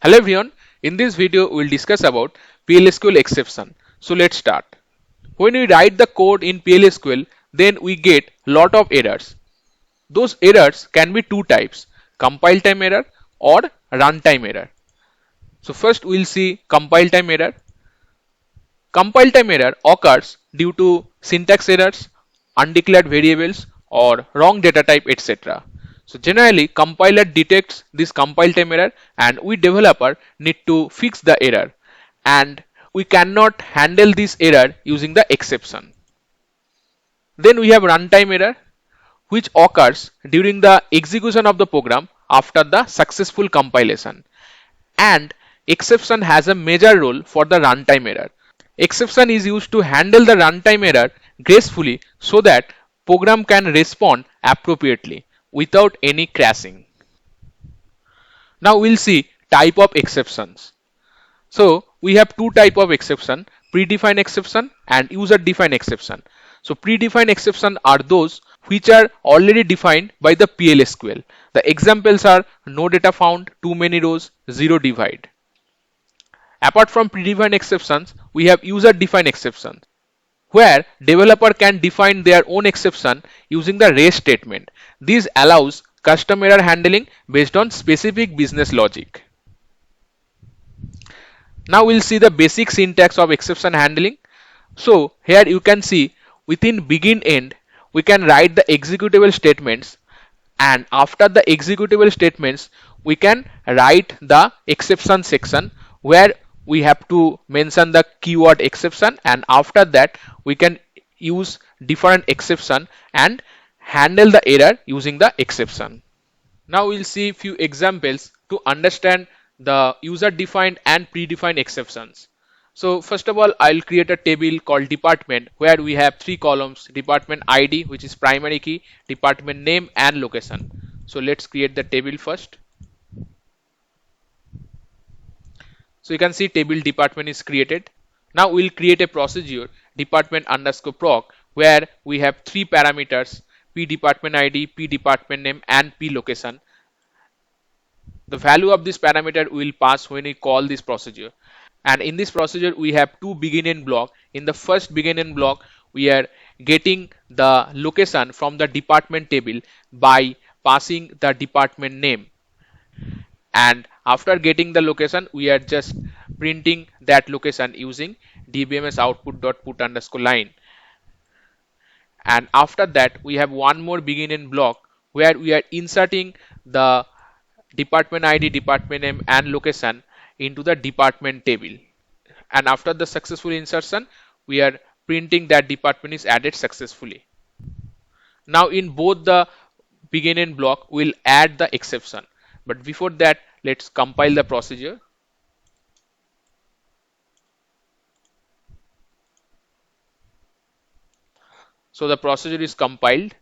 Hello everyone, in this video we will discuss about plsql exception. So let's start. When we write the code in plsql, then we get lot of errors. Those errors can be two types, compile time error or runtime error. So first we'll see compile time error. Compile time error occurs due to syntax errors, undeclared variables or wrong data type, etc. So generally compiler detects this compile time error and we developer need to fix the error, and we cannot handle this error using the exception. Then we have runtime error, which occurs during the execution of the program after the successful compilation, and exception has a major role for the runtime error. Exception is used to handle the runtime error gracefully so that program can respond appropriately without any crashing. Now we'll see type of exceptions. So we have two type of exception, predefined exception and user defined exception. So predefined exception are those which are already defined by the plsql. The examples are no data found, too many rows, zero divide. Apart from predefined exceptions, we have user defined exceptions, where developer can define their own exception using the REST statement. This allows custom error handling based on specific business logic. Now we'll see the basic syntax of exception handling. So here you can see within begin end we can write the executable statements, and after the executable statements we can write the exception section where we have to mention the keyword exception, and after that we can use different exception and handle the error using the exception. Now we'll see few examples to understand the user defined and predefined exceptions. So first of all, I'll create a table called department where we have three columns: department ID, which is primary key, department name and location. So let's create the table first. So you can see table department is created. Now we'll create a procedure department underscore proc where we have three parameters: p department ID, p department name and p location. The value of this parameter will pass when we call this procedure. And in this procedure we have two begin end block. In the first begin end block we are getting the location from the department table by passing the department name, and after getting the location we are just printing that location using dbms output dot put underscore line. And after that we have one more begin end block where we are inserting the department ID, department name and location into the department table, and after the successful insertion we are printing that department is added successfully. Now in both the begin end block we'll add the exception, but before that let's compile the procedure. So the procedure is compiled.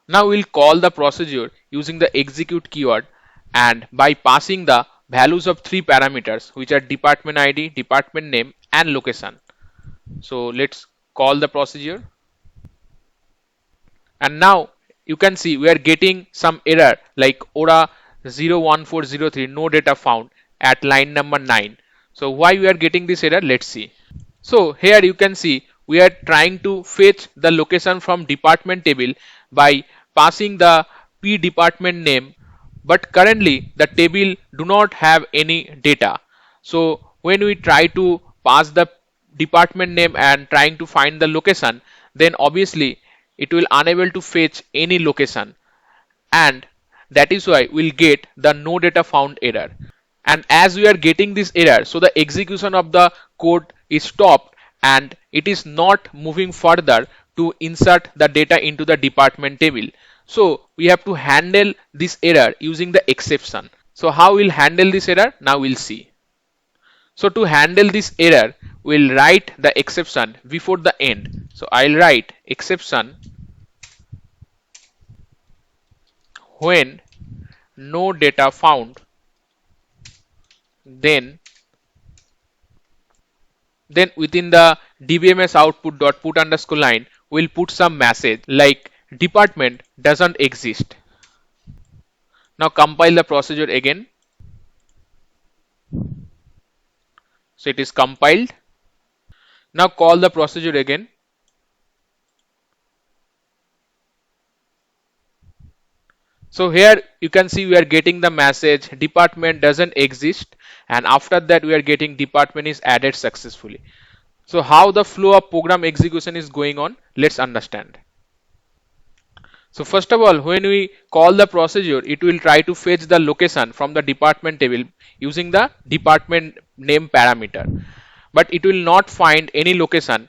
Now we'll call the procedure using the execute keyword and by passing the values of three parameters, which are department ID, department name and location. So let's call the procedure, and now you can see we are getting some error like ora 01403 no data found at line number 9. So why we are getting this error, let's see. So here you can see we are trying to fetch the location from department table by passing the p department name, but currently the table do not have any data. So when we try to pass the department name and trying to find the location, then obviously it will unable to fetch any location, and that is why we'll get the no data found error. And as we are getting this error, so the execution of the code is stopped and it is not moving further to insert the data into the department table. So we have to handle this error using the exception. So how we'll handle this error, now we'll see. So to handle this error we'll write the exception before the end. So I'll write exception when no data found, then within the dbms output dot put underscore line we'll put some message like department doesn't exist. Now compile the procedure again. So it is compiled. Now call the procedure again. So here you can see we are getting the message department doesn't exist, and after that we are getting department is added successfully. So how the flow of program execution is going on, let's understand. So first of all, when we call the procedure, it will try to fetch the location from the department table using the department name parameter, but it will not find any location.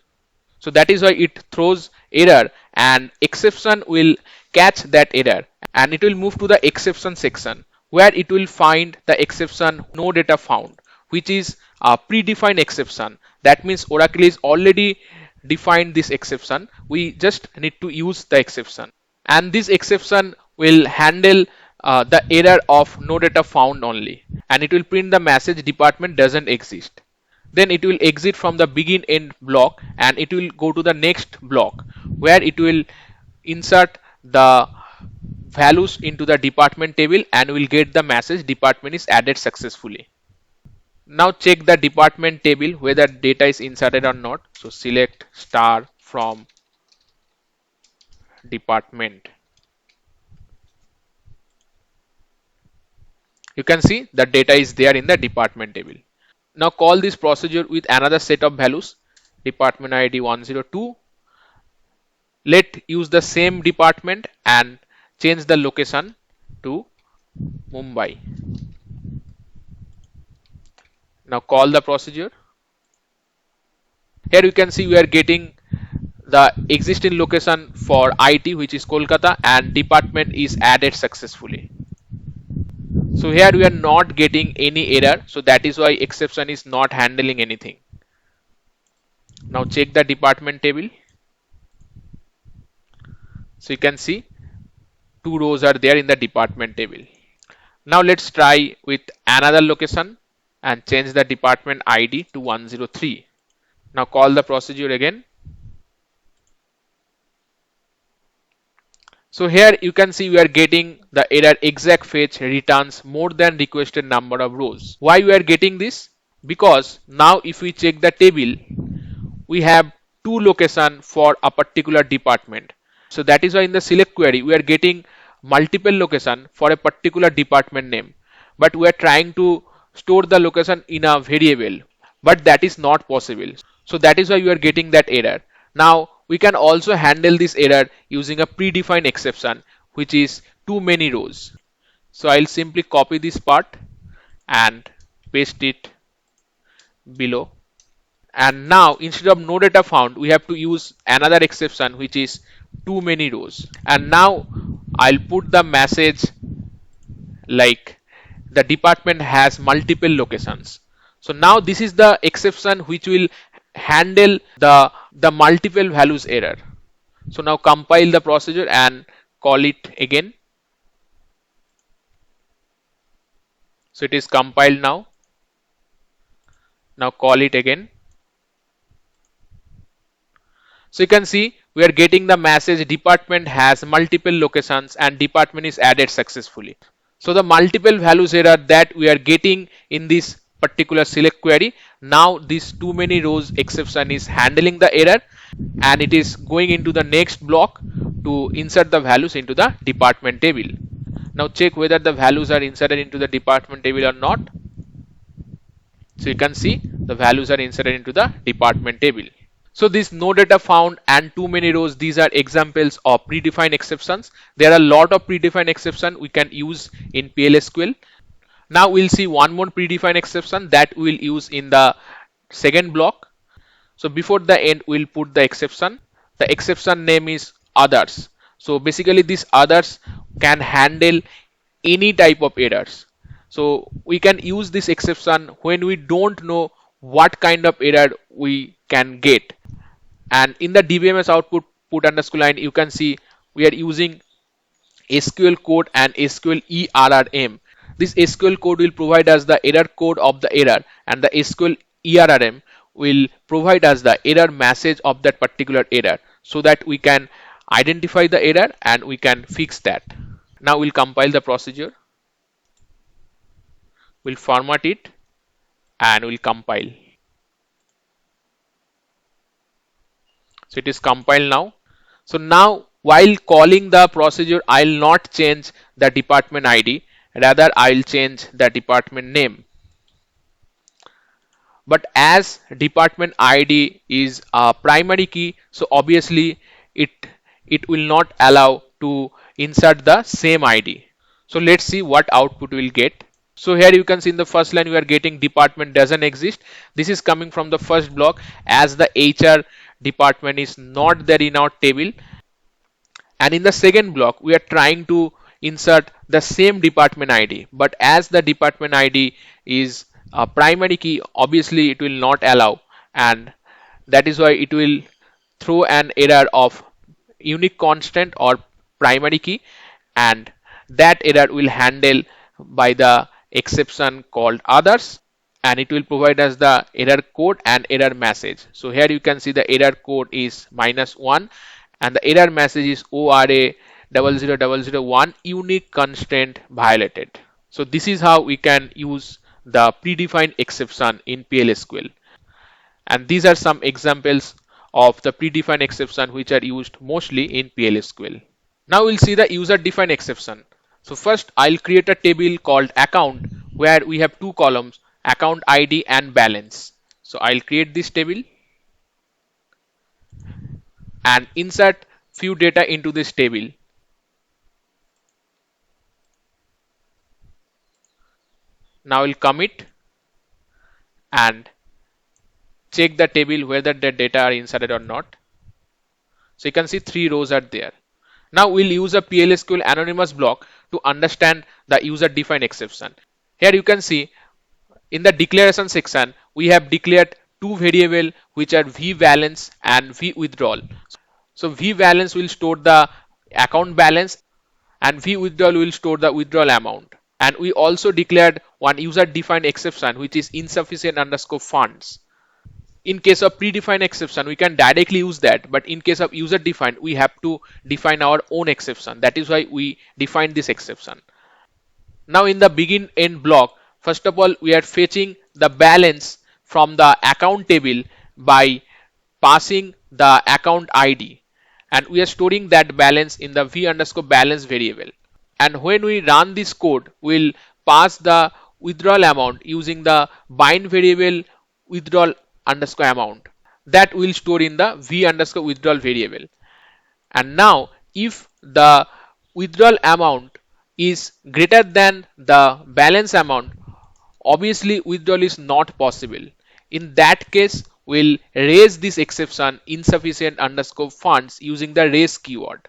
So that is why it throws error, and exception will catch that error, and it will move to the exception section where it will find the exception no data found, which is a predefined exception. That means Oracle is already defined this exception. We just need to use the exception, and this exception will handle the error of no data found only, and it will print the message department doesn't exist. Then it will exit from the begin end block, and it will go to the next block where it will insert the values into the department table and will get the message department is added successfully. Now check the department table whether data is inserted or not. So select star from department. You can see the data is there in the department table. Now call this procedure with another set of values, department ID 102. Let use the same department and change the location to Mumbai. Now call the procedure. Here you can see we are getting the existing location for IT, which is Kolkata, and department is added successfully. So here we are not getting any error, so that is why exception is not handling anything. Now check the department table. So you can see two rows are there in the department table. Now let's try with another location and change the department ID to 103. Now call the procedure again. So here you can see we are getting the error exact fetch returns more than requested number of rows. Why we are getting this? Because now if we check the table, we have two location for a particular department. So that is why in the select query we are getting multiple location for a particular department name, but we are trying to store the location in a variable, but that is not possible. So that is why we are getting that error. Now we can also handle this error using a predefined exception, which is too many rows. So I'll simply copy this part and paste it below. And now instead of no data found, we have to use another exception, which is too many rows. And now I'll put the message like the department has multiple locations. So now this is the exception which will handle the multiple values error. So now compile the procedure and call it again. So it is compiled now. Now call it again. So you can see we are getting the message department has multiple locations and department is added successfully. So the multiple values error that we are getting in this particular select query, now this too many rows exception is handling the error, and it is going into the next block to insert the values into the department table. Now check whether the values are inserted into the department table or not. So you can see the values are inserted into the department table. So this no data found and too many rows, these are examples of predefined exceptions. There are a lot of predefined exception we can use in PLSQL. Now we'll see one more predefined exception that we'll use in the second block. So before the end, we'll put the exception. The exception name is others. So basically this others can handle any type of errors. So we can use this exception when we don't know what kind of error we can get. And in the dbms output put underscore line, you can see we are using SQL code and SQL ERRM. This SQL code will provide us the error code of the error, and the SQL ERRM will provide us the error message of that particular error, so that we can identify the error and we can fix that. Now we'll compile the procedure, we'll format it and we'll compile. So it is compiled now. So now while calling the procedure, I'll not change the department ID, rather I'll change the department name. But as department ID is a primary key, so obviously it it will not allow to insert the same ID. So let's see what output we'll get. So here you can see in the first line we are getting department doesn't exist. This is coming from the first block, as the HR department is not there in our table. And in the second block we are trying to insert the same department ID, but as the department ID is a primary key, obviously it will not allow, and that is why it will throw an error of unique constant or primary key, and that error will handle by the exception called others, and it will provide us the error code and error message. So here you can see the error code is -1 and the error message is ORA 00001 unique constraint violated. So this is how we can use the predefined exception in PLSQL. And these are some examples of the predefined exception which are used mostly in PLSQL. Now we'll see the user defined exception. So first I'll create a table called account where we have two columns, account ID and balance. So I'll create this table and insert few data into this table. Now I'll commit and check the table whether the data are inserted or not. So you can see 3 rows are there. Now we'll use a PLSQL anonymous block to understand the user defined exception. Here you can see in the declaration section we have declared two variables which are vbalance and vwithdrawal. So vbalance will store the account balance and vwithdrawal will store the withdrawal amount. And we also declared one user defined exception which is insufficient underscore funds. In case of predefined exception we can directly use that, but in case of user defined we have to define our own exception. That is why we define this exception. Now in the begin end block, first of all we are fetching the balance from the account table by passing the account ID, and we are storing that balance in the v underscore balance variable. And when we run this code, we'll pass the withdrawal amount using the bind variable withdrawal underscore amount that will store in the v underscore withdrawal variable. And now if the withdrawal amount is greater than the balance amount, obviously withdrawal is not possible. In that case we'll raise this exception insufficient underscore funds using the raise keyword.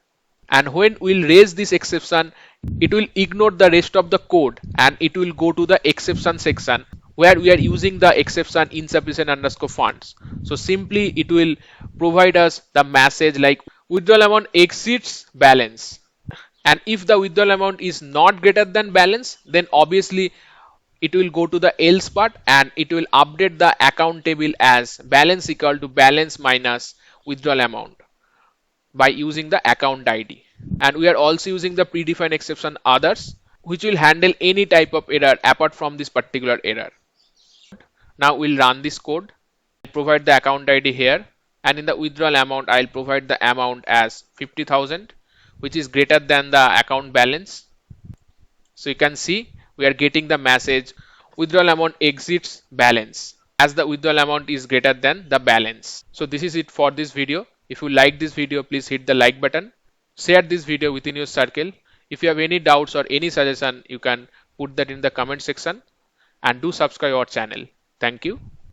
And when we'll raise this exception, it will ignore the rest of the code and it will go to the exception section where we are using the exception insufficient underscore funds. So simply it will provide us the message like withdrawal amount exceeds balance, and if the withdrawal amount is not greater than balance, then obviously it will go to the else part and it will update the account table as balance equal to balance minus withdrawal amount by using the account ID. And we are also using the predefined exception others, which will handle any type of error apart from this particular error. Now we'll run this code. Provide the account ID here, and in the withdrawal amount I'll provide the amount as 50,000, which is greater than the account balance. So you can see we are getting the message withdrawal amount exceeds balance, as the withdrawal amount is greater than the balance. So this is it for this video. If you like this video, please hit the like button. Share this video within your circle. If you have any doubts or any suggestion, you can put that in the comment section, and do subscribe our channel. Thank you.